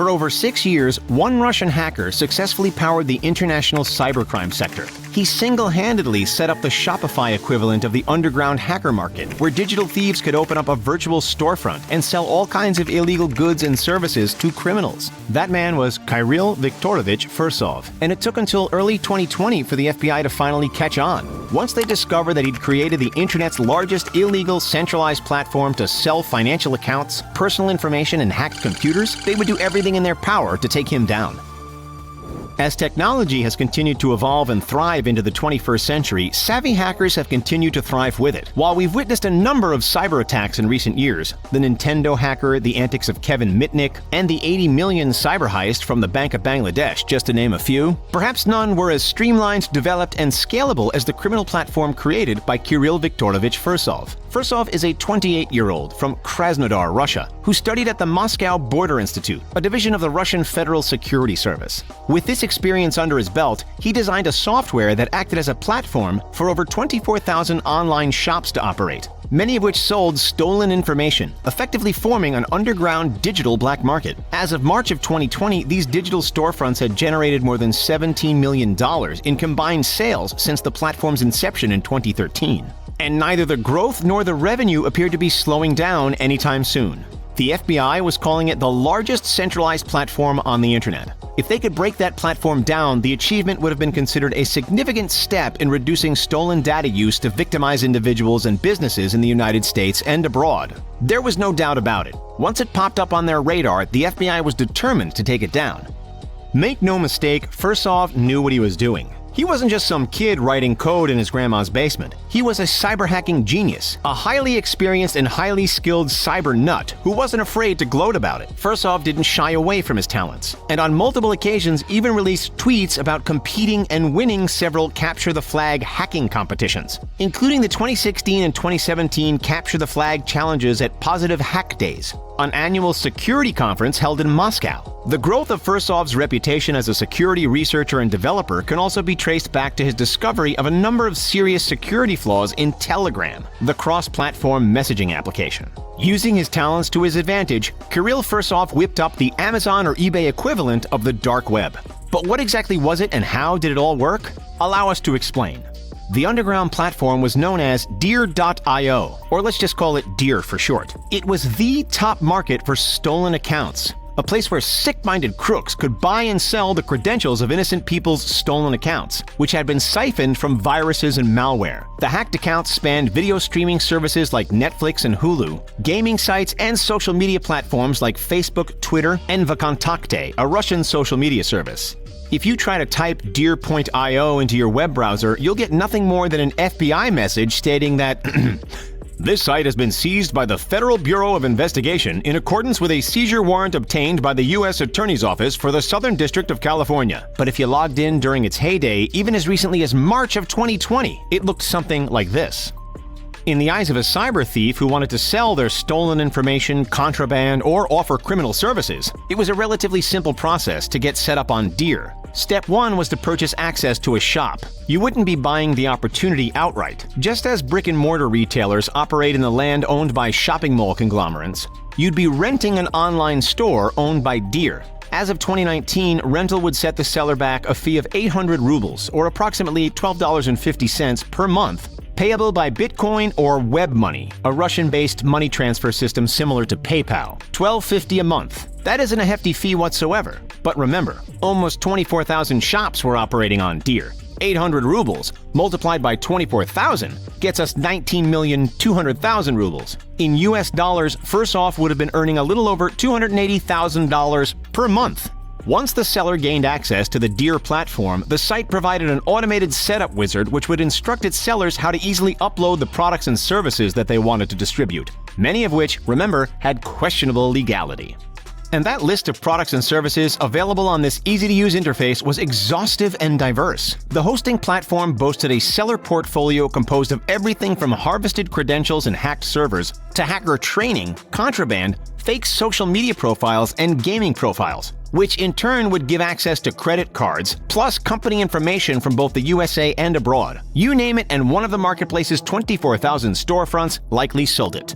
For over 6 years, one Russian hacker successfully powered the international cybercrime sector. He single-handedly set up the Shopify equivalent of the underground hacker market, where digital thieves could open up a virtual storefront and sell all kinds of illegal goods and services to criminals. That man was Kirill Viktorovich Fursov, and it took until early 2020 for the FBI to finally catch on. Once they discovered that he'd created the internet's largest illegal centralized platform to sell financial accounts, personal information, and hacked computers, they would do everything in their power to take him down. As technology has continued to evolve and thrive into the 21st century, savvy hackers have continued to thrive with it. While we've witnessed a number of cyber attacks in recent years, the Nintendo hacker, the antics of Kevin Mitnick, and the 80 million cyber heist from the Bank of Bangladesh, just to name a few, perhaps none were as streamlined, developed, and scalable as the criminal platform created by Kirill Viktorovich Fursov. Fursov is a 28-year-old from Krasnodar, Russia, who studied at the Moscow Border Institute, a division of the Russian Federal Security Service. With this experience under his belt, he designed a software that acted as a platform for over 24,000 online shops to operate, many of which sold stolen information, effectively forming an underground digital black market. As of March of 2020, these digital storefronts had generated more than $17 million in combined sales since the platform's inception in 2013. And neither the growth nor the revenue appeared to be slowing down anytime soon. The FBI was calling it the largest centralized platform on the internet. If they could break that platform down, the achievement would have been considered a significant step in reducing stolen data use to victimize individuals and businesses in the United States and abroad. There was no doubt about it. Once it popped up on their radar, the FBI was determined to take it down. Make no mistake, Fursov knew what he was doing. He wasn't just some kid writing code in his grandma's basement. He was a cyber hacking genius, a highly experienced and highly skilled cyber nut who wasn't afraid to gloat about it. Fursov didn't shy away from his talents, and on multiple occasions even released tweets about competing and winning several Capture the Flag hacking competitions, including the 2016 and 2017 Capture the Flag challenges at Positive Hack Days, an annual security conference held in Moscow. The growth of Fursov's reputation as a security researcher and developer can also be traced back to his discovery of a number of serious security flaws in Telegram, the cross-platform messaging application. Using his talents to his advantage, Kirill Fursov whipped up the Amazon or eBay equivalent of the dark web. But what exactly was it and how did it all work? Allow us to explain. The underground platform was known as Deer.io, or let's just call it Deer for short. It was the top market for stolen accounts, a place where sick-minded crooks could buy and sell the credentials of innocent people's stolen accounts, which had been siphoned from viruses and malware. The hacked accounts spanned video streaming services like Netflix and Hulu, gaming sites, and social media platforms like Facebook, Twitter, and VKontakte, a Russian social media service. If you try to type Deer.io into your web browser, you'll get nothing more than an FBI message stating that this site has been seized by the Federal Bureau of Investigation in accordance with a seizure warrant obtained by the U.S. Attorney's Office for the Southern District of California. But if you logged in during its heyday, even as recently as March of 2020, it looked something like this. In the eyes of a cyber thief who wanted to sell their stolen information, contraband, or offer criminal services, it was a relatively simple process to get set up on Deer. Step 1 was to purchase access to a shop. You wouldn't be buying the opportunity outright. Just as brick-and-mortar retailers operate in the land owned by shopping mall conglomerates, you'd be renting an online store owned by Deer. As of 2019, rental would set the seller back a fee of 800 rubles, or approximately $12.50 per month, payable by Bitcoin or WebMoney, a Russian-based money transfer system similar to PayPal. $12.50 a month. That isn't a hefty fee whatsoever. But remember, almost 24,000 shops were operating on Deer. 800 rubles multiplied by 24,000 gets us 19,200,000 rubles. In US dollars, Fursov would have been earning a little over $280,000 per month. Once the seller gained access to the Deer platform, the site provided an automated setup wizard which would instruct its sellers how to easily upload the products and services that they wanted to distribute, many of which, remember, had questionable legality. And that list of products and services available on this easy-to-use interface was exhaustive and diverse. The hosting platform boasted a seller portfolio composed of everything from harvested credentials and hacked servers to hacker training, contraband, fake social media profiles, and gaming profiles, which in turn would give access to credit cards, plus company information from both the USA and abroad. You name it, and one of the marketplace's 24,000 storefronts likely sold it.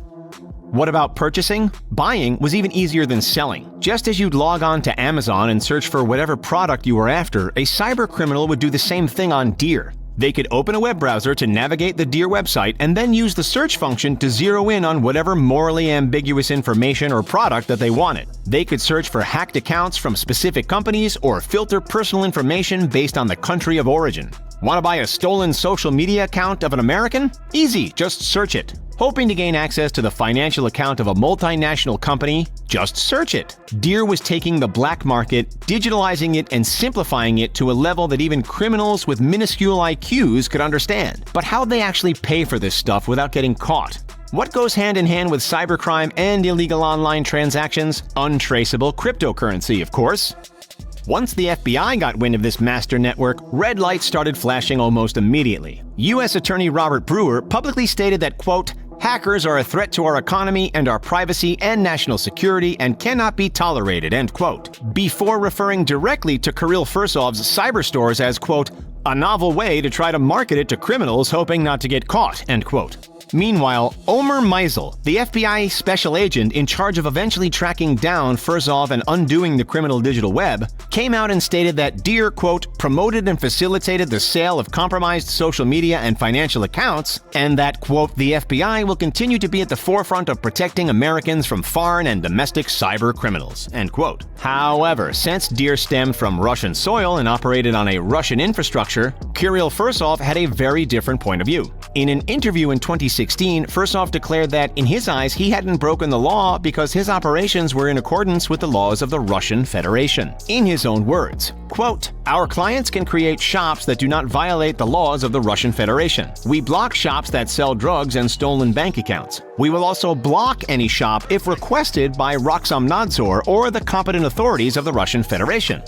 What about purchasing? Buying was even easier than selling. Just as you'd log on to Amazon and search for whatever product you were after, a cybercriminal would do the same thing on Deer. They could open a web browser to navigate the Deer website and then use the search function to zero in on whatever morally ambiguous information or product that they wanted. They could search for hacked accounts from specific companies or filter personal information based on the country of origin. Want to buy a stolen social media account of an American? Easy, just search it. Hoping to gain access to the financial account of a multinational company? Just search it. Deer was taking the black market, digitalizing it, and simplifying it to a level that even criminals with minuscule IQs could understand. But how'd they actually pay for this stuff without getting caught? What goes hand in hand with cybercrime and illegal online transactions? Untraceable cryptocurrency, of course. Once the FBI got wind of this master network, red lights started flashing almost immediately. U.S. Attorney Robert Brewer publicly stated that, quote, "Hackers are a threat to our economy and our privacy and national security and cannot be tolerated," end quote, before referring directly to Kirill Fursov's cyber stores as, quote, "a novel way to try to market it to criminals hoping not to get caught," end quote. Meanwhile, Omer Meisel, the FBI special agent in charge of eventually tracking down Fursov and undoing the criminal digital web, came out and stated that Deer, quote, "promoted and facilitated the sale of compromised social media and financial accounts," and that, quote, "the FBI will continue to be at the forefront of protecting Americans from foreign and domestic cyber criminals," end quote. However, since Deer stemmed from Russian soil and operated on a Russian infrastructure, Kirill Fursov had a very different point of view. In an interview in 2016, Fursov declared that, in his eyes, he hadn't broken the law because his operations were in accordance with the laws of the Russian Federation. In his own words, quote, "Our clients can create shops that do not violate the laws of the Russian Federation. We block shops that sell drugs and stolen bank accounts. We will also block any shop if requested by Roxomnadzor or the competent authorities of the Russian Federation."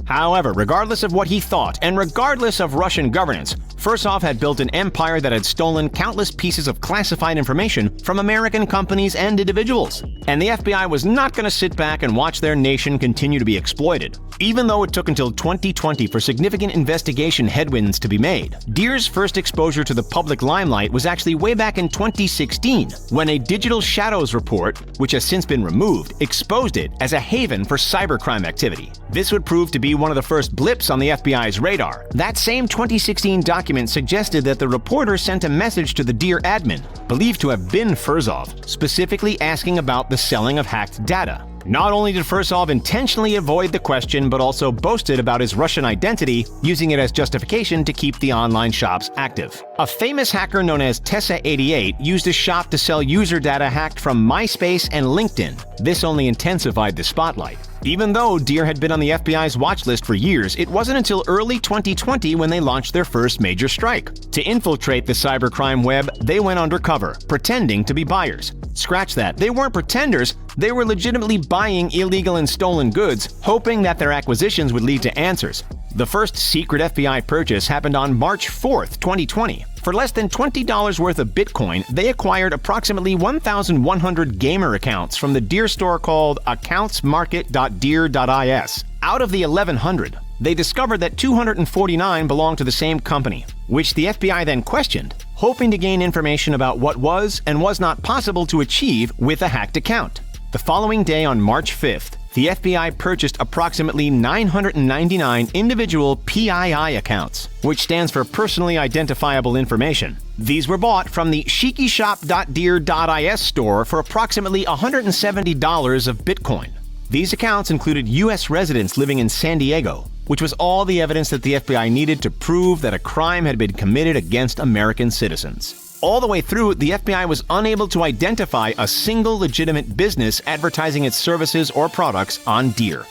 However, regardless of what he thought, and regardless of Russian governance, Fursov had built an empire that had stolen countless pieces of classified information from American companies and individuals. And the FBI was not going to sit back and watch their nation continue to be exploited. Even though it took until 2020 for significant investigation headwinds to be made, Deer's first exposure to the public limelight was actually way back in 2016, when a Digital Shadows report, which has since been removed, exposed it as a haven for cybercrime activity. This would prove to be one of the first blips on the FBI's radar. That same 2016 document suggested that the reporter sent a message to the Deer admin, believed to have been Fursov, specifically asking about the selling of hacked data. Not only did Fursov intentionally avoid the question, but also boasted about his Russian identity, using it as justification to keep the online shops active. A famous hacker known as Tessa88 used a shop to sell user data hacked from MySpace and LinkedIn. This only intensified the spotlight. Even though Deer had been on the FBI's watch list for years, it wasn't until early 2020 when they launched their first major strike. To infiltrate the cybercrime web, they went undercover, pretending to be buyers. Scratch that, they weren't pretenders, they were legitimately buying illegal and stolen goods, hoping that their acquisitions would lead to answers. The first secret FBI purchase happened on March 4th, 2020. For less than $20 worth of Bitcoin, they acquired approximately 1,100 gamer accounts from the Deer store called accountsmarket.deer.is. Out of the 1,100, they discovered that 249 belonged to the same company, which the FBI then questioned, hoping to gain information about what was and was not possible to achieve with a hacked account. The following day, on March 5th, the FBI purchased approximately 999 individual PII accounts, which stands for Personally Identifiable Information. These were bought from the shikishop.deer.is store for approximately $170 of Bitcoin. These accounts included U.S. residents living in San Diego, which was all the evidence that the FBI needed to prove that a crime had been committed against American citizens. All the way through, the FBI was unable to identify a single legitimate business advertising its services or products on Deer.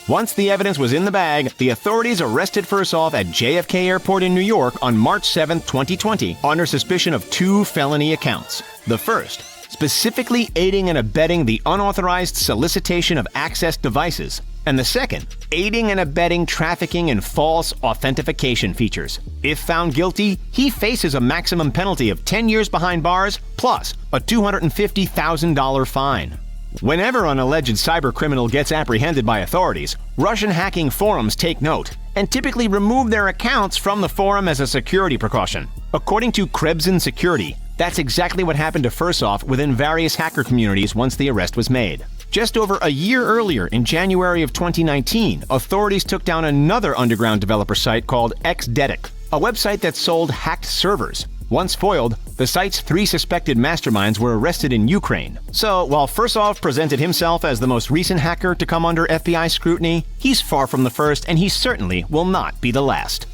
Once the evidence was in the bag, the authorities arrested Fursov at JFK Airport in New York on March 7, 2020, under suspicion of 2 felony accounts. The first, specifically aiding and abetting the unauthorized solicitation of access devices, and the second, aiding and abetting trafficking in false authentication features. If found guilty, he faces a maximum penalty of 10 years behind bars, plus a $250,000 fine. Whenever an alleged cybercriminal gets apprehended by authorities, Russian hacking forums take note and typically remove their accounts from the forum as a security precaution. According to Krebsen Security, That's exactly what happened to Fursov within various hacker communities once the arrest was made. Just over a year earlier, in January of 2019, authorities took down another underground developer site called Xdetic, a website that sold hacked servers. Once foiled, the site's 3 suspected masterminds were arrested in Ukraine. So, while Fursov presented himself as the most recent hacker to come under FBI scrutiny, he's far from the first, and he certainly will not be the last.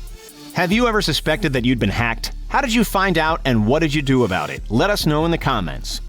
Have you ever suspected that you'd been hacked? How did you find out, and what did you do about it? Let us know in the comments.